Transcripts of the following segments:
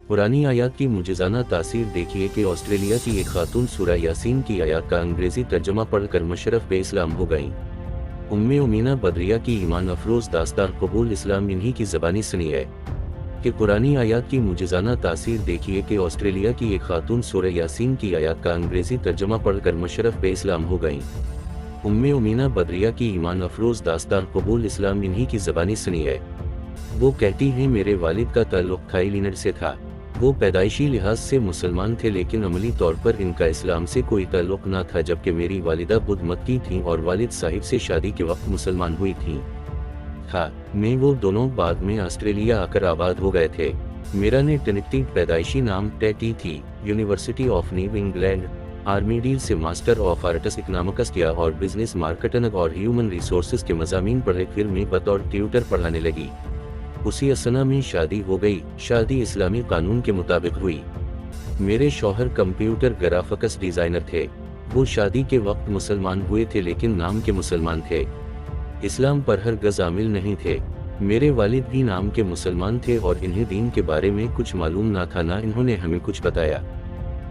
पुरानी आयत की मुजिज़ाना तासीर देखिए कि ऑस्ट्रेलिया की एक खातून सूरह यासीन की आयत का अंग्रेज़ी तर्जुमा पढ़कर मशरफ पे इस्लाम हो गईं। उम्मे उमीना बदरिया की ईमान अफरोज़ दास्तान कबूल इस्लाम इन्हीं की ज़बानी सुनी है कि पुरानी आयत की मुजिज़ाना तासीर देखिए कि ऑस्ट्रेलिया की एक खातून सूरह यासीन की आयत का अंग्रेज़ी तर्जुमा पढ़कर मशरफ पे इस्लाम हो गईं। उम्मे उमीना बदरिया की ईमान अफरोज़ दास्तान कबूल इस्लाम इन्हीं की ज़बानी सुनी है। वो कहती हैं मेरे वालिद का ताल्लुक़ थाईलैंड से था। वो पैदाइशी लिहाज से मुसलमान थे लेकिन अमली तौर पर इनका इस्लाम से कोई ताल्लुक़ न था। जबकि मेरी वालिदा बुद्ध मत की थीं और वालिद साहिब से शादी के वक्त मुसलमान हुई थीं। मैं वो दोनों बाद में ऑस्ट्रेलिया आकर आबाद हो गए थे। मेरा ने ट्रिनिटी पैदाइशी नाम टेटी थी। यूनिवर्सिटी ऑफ न्यू इंग्लैंड आर्मीडील से मास्टर ऑफ आर्ट्स इकनॉमिक्स किया और बिजनेस मार्केटिंग और ह्यूमन रिसोर्सेज के मज़ामीन पढ़े। फिर मैं बतौर ट्यूटर पढ़ाने लगी। उसी असना में शादी हो गई। शादी इस्लामी कानून के मुताबिक हुई। मेरे शौहर कंप्यूटर ग्राफिक्स डिज़ाइनर थे। वो शादी के वक्त मुसलमान हुए थे लेकिन नाम के मुसलमान थे, इस्लाम पर हरगिज़ आमिल नहीं थे। मेरे वालिद भी नाम के मुसलमान थे और इन्हें दीन के बारे में कुछ मालूम ना था, ना इन्होंने हमें कुछ बताया।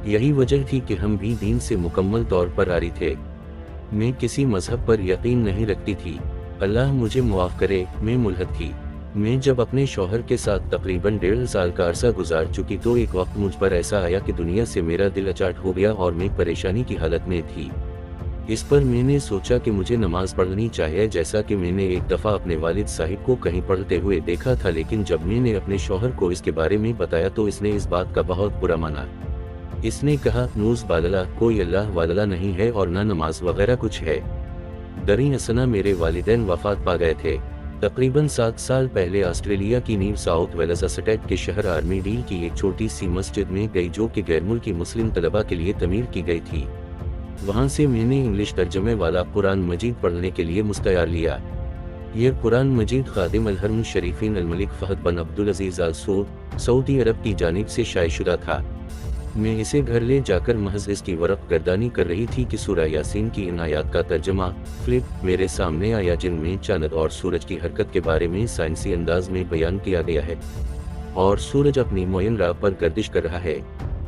यही वजह थी कि हम भी दीन से मुकम्मल तौर पर आरी थे। मैं किसी मजहब पर यकीन नहीं रखती थी। अल्लाह मुझे मुआफ़ करे, मैं मुल्हद थी। मैं जब अपने शौहर के साथ तकरीबन 1.5 साल का अरसा गुजार चुकी तो एक वक्त मुझ पर ऐसा आया कि दुनिया से मेरा दिल अचाट हो गया और मैं परेशानी की हालत में थी। इस पर मैंने सोचा कि मुझे नमाज पढ़नी चाहिए, जैसा कि मैंने एक दफ़ा अपने वालिद साहिब को कहीं पढ़ते हुए देखा था। लेकिन जब मैंने अपने शौहर को इसके बारे में बताया तो इसने इस बात का बहुत बुरा माना। इसने कहा नूज़ बालला, कोई अल्लाह वाला नहीं है और न नमाज वगैरह कुछ है। दरी असना मेरे वालिदैन वफात पा गए थे। तकरीबन 7 साल पहले ऑस्ट्रेलिया की न्यू साउथ वेल्स स्टेट के शहर आर्मीडील की एक छोटी सी मस्जिद में गई जो कि गैर मुल्की मुस्लिम तलबा के लिए तमीर की गई थी। वहाँ से मैंने इंग्लिश तर्जमे वाला कुरान मजीद पढ़ने के लिए मुस्तैयार लिया। यह कुरान मजीद खादिम अल हरम शरीफीन अल मलिक फहद बिन अब्दुल अजीज अल सऊद सऊदी अरब की जानिब से शाये शुदा था। मैं इसे घर ले जाकर महज इसकी वरक़ गर्दानी कर रही थी कि सूरह यासीन की इन आयात का तर्जमा फ्लिप मेरे सामने आया, जिनमें चांद और सूरज की हरकत के बारे में साइंसी अंदाज में बयान किया गया है और सूरज अपनी मुअय्यन राह पर गर्दिश कर रहा है।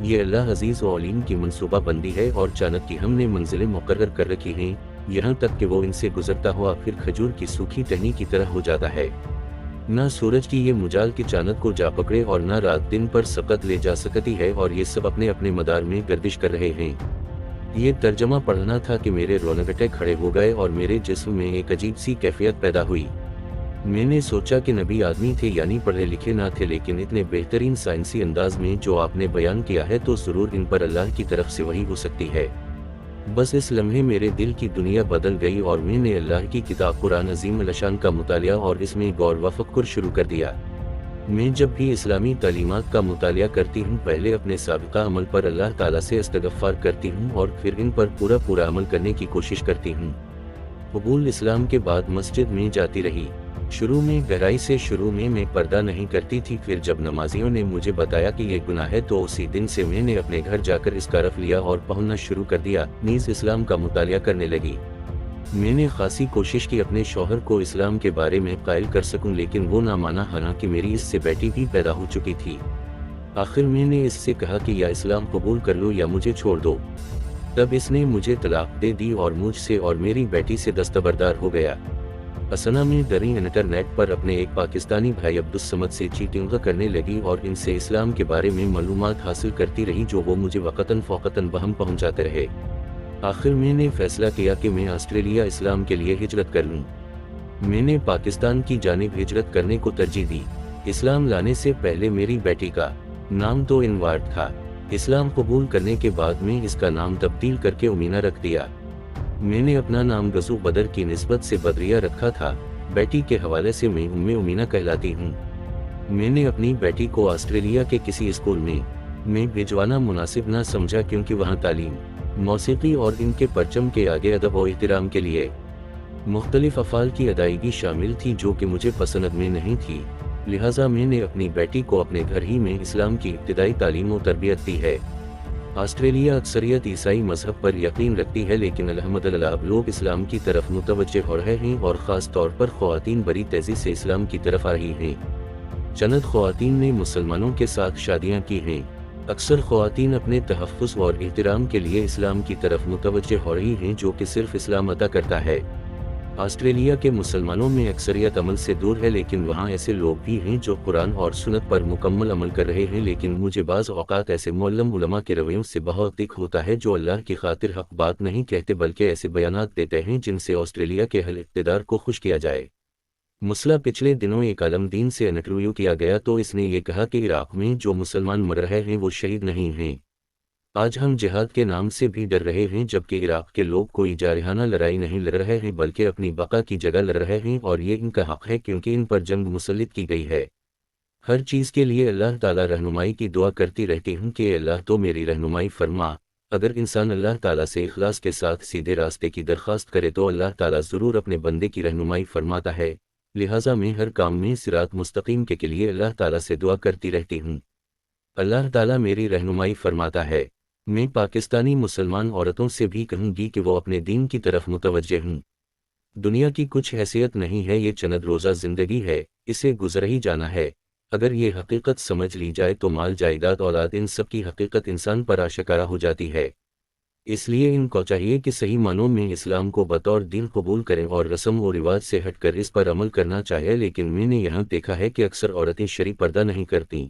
ये अल्लाह अजीज़ व अलीम की मनसूबा बंदी है और चांद की हमने मंजिलें मुकर्रर कर रखी हैं, यहाँ तक कि वो इनसे गुजरता हुआ फिर खजूर की सूखी टहनी की तरह हो जाता है। न सूरज की ये मुजाल की चांद को जा पकड़े और न रात दिन पर सकत ले जा सकती है और ये सब अपने अपने मदार में गर्दिश कर रहे हैं। ये तर्जमा पढ़ना था कि मेरे रोंगटे खड़े हो गए और मेरे जिस्म में एक अजीब सी कैफियत पैदा हुई। मैंने सोचा कि नबी आदमी थे, यानी पढ़े लिखे ना थे, लेकिन इतने बेहतरीन साइंसी अंदाज में जो आपने बयान किया है तो ज़रूर इन पर अल्लाह की तरफ से वही हो सकती है। बस इस लम्हे मेरे दिल की दुनिया बदल गई और मैंने अल्लाह की किताब कुरान अज़ीम अल-शान का मुतालिया और इसमें गौर व फ़क्र शुरू कर दिया। मैं जब भी इस्लामी तालीमात का मुतालिया करती हूँ पहले अपने साबिक़ा अमल पर अल्लाह ताला से इस्तग़फ़ार करती हूँ और फिर इन पर पूरा अमल करने की कोशिश करती हूँ। कबूल इस्लाम के बाद मस्जिद में जाती रही। शुरू में गहराई से शुरू में मैं पर्दा नहीं करती थी, फिर जब नमाजियों ने मुझे बताया कि ये गुनाह है तो उसी दिन से मैंने अपने घर जाकर इसका रफ़ लिया और पढ़ना शुरू कर दिया। नीज़ इस्लाम का मुतालिया करने लगी। मैंने खासी कोशिश की अपने शौहर को इस्लाम के बारे में कायल कर सकूं, लेकिन वो ना माना, हालांकि मेरी इससे बेटी भी पैदा हो चुकी थी। आखिर मैंने इससे कहा कि या इस्लाम कबूल कर लो या मुझे छोड़ दो। तब इसने मुझे तलाक दे दी और मुझसे और मेरी बेटी से दस्तबरदार हो गया। असना में डरी इंटरनेट पर अपने एक पाकिस्तानी भाई अब्दुस समद से चीटिंग करने लगी और इनसे इस्लाम के बारे में मालूमात हासिल करती रही जो वो मुझे वक़्तन फ़ौक़तन बहम पहुँचाते रहे। आखिर मैंने फ़ैसला किया कि मैं ऑस्ट्रेलिया इस्लाम के लिए हिजरत कर लूँ। मैंने पाकिस्तान की जानिब हिजरत करने को तरजीह दी। इस्लाम लाने से पहले मेरी बेटी का नाम तो इनवार्ड था। इस्लाम कबूल करने के बाद में इसका नाम तब्दील करके उमीना रख दिया। मैंने अपना नाम गज़ू बदर की निस्बत से बदरिया रखा था। बेटी के हवाले से मैं उम्मे उमीना कहलाती हूँ। मैंने अपनी बेटी को ऑस्ट्रेलिया के किसी स्कूल में भिजवाना मुनासिब न समझा, क्योंकि वहाँ तालीम, मौसीकी और इनके परचम के आगे अदब और एहतराम के लिए मुख्तलिफ अफ़ाल की अदायगी शामिल थी जो कि मुझे पसंद में नहीं थी। लिहाजा मैंने अपनी बेटी को अपने घर ही में इस्लाम की इब्तिदाई तालीम और तरबियत दी है। ऑस्ट्रेलिया अक्सरियत ईसाई मजहब पर यकीन रखती है, लेकिन अल्हम्दुलिल्लाह अब लोग इस्लाम की तरफ मुतवज्जे हो रहे हैं और ख़ास तौर पर ख़वातीन बड़ी तेज़ी से इस्लाम की तरफ आ रही हैं। चंद ख्वातीन ने मुसलमानों के साथ शादियां की हैं। अक्सर ख्वातीन अपने तहफ़्फ़ुज़ और एहतराम के लिए इस्लाम की तरफ मुतवज्जे हो रही हैं, जो कि सिर्फ इस्लाम अता करता है। ऑस्ट्रेलिया के मुसलमानों में अक्सरियत अमल से दूर है, लेकिन वहाँ ऐसे लोग भी हैं जो कुरान और सुन्नत पर मुकम्मल अमल कर रहे हैं। लेकिन मुझे बाज़ औक़ात ऐसे मुअल्लम उलमा के रवैयों से बहुत दिख होता है जो अल्लाह की खातिर हक़ बात नहीं कहते, बल्कि ऐसे बयानात देते हैं जिनसे ऑस्ट्रेलिया के अहल इक़्तिदार को खुश किया जाए। मसला पिछले दिनों एक आलमदीन से इंटरव्यू किया गया तो इसने ये कहा कि इराक़ में जो मुसलमान मर रहे हैं वो शहीद नहीं हैं। आज हम जिहाद के नाम से भी डर रहे हैं, जबकि इराक़ के लोग कोई जारहाना लड़ाई नहीं लड़ रहे हैं बल्कि अपनी बका की जगह लड़ रहे हैं, और ये इनका हक़ है क्योंकि इन पर जंग मुसल्लित की गई है। हर चीज़ के लिए अल्लाह ताला रहनुमाई की दुआ करती रहती हूँ कि अल्लाह तो मेरी रहनुमाई फरमा। अगर इंसान अल्लाह ताला से इखलास के साथ सीधे रास्ते की दरख्वास्त करे तो अल्लाह ताला ज़रूर अपने बंदे की रहनुमाई फरमाता है। लिहाजा मैं हर काम में सिरात मुस्तकीम के लिए अल्लाह ताला से दुआ करती रहती हूँ। अल्लाह ताला मेरी रहनुमाई फरमाता है। मैं पाकिस्तानी मुसलमान औरतों से भी कहूँगी कि वो अपने दीन की तरफ मुतवज्जे हों। दुनिया की कुछ हैसियत नहीं है, ये चंद रोज़ा ज़िंदगी है, इसे गुज़र ही जाना है। अगर ये हकीकत समझ ली जाए तो माल जायदाद औलाद इन सब की हकीकत इंसान पर आशकारा हो जाती है। इसलिए इनको चाहिए कि सही मानों में इस्लाम को बतौर दीन कबूल करें और रस्म व रिवाज से हटकर इस पर अमल करना चाहिए। लेकिन मैंने यहाँ देखा है कि अक्सर औरतें शरई पर्दा नहीं करती,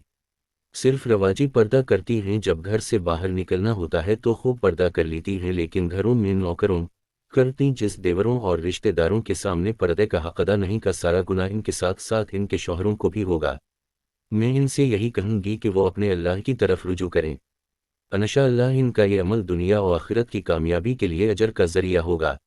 सिर्फ रवाजी पर्दा करती हैं। जब घर से बाहर निकलना होता है तो खूब पर्दा कर लेती हैं, लेकिन घरों में नौकरों, करती जिस देवरों और रिश्तेदारों के सामने पर्दे का हक अदा नहीं का सारा गुनाह इनके साथ साथ इनके शौहरों को भी होगा। मैं इनसे यही कहूँगी कि वो अपने अल्लाह की तरफ रुजू करें। इंशाअल्लाह इनका ये अमल दुनिया और आखिरत की कामयाबी के लिए अजर का ज़रिया होगा।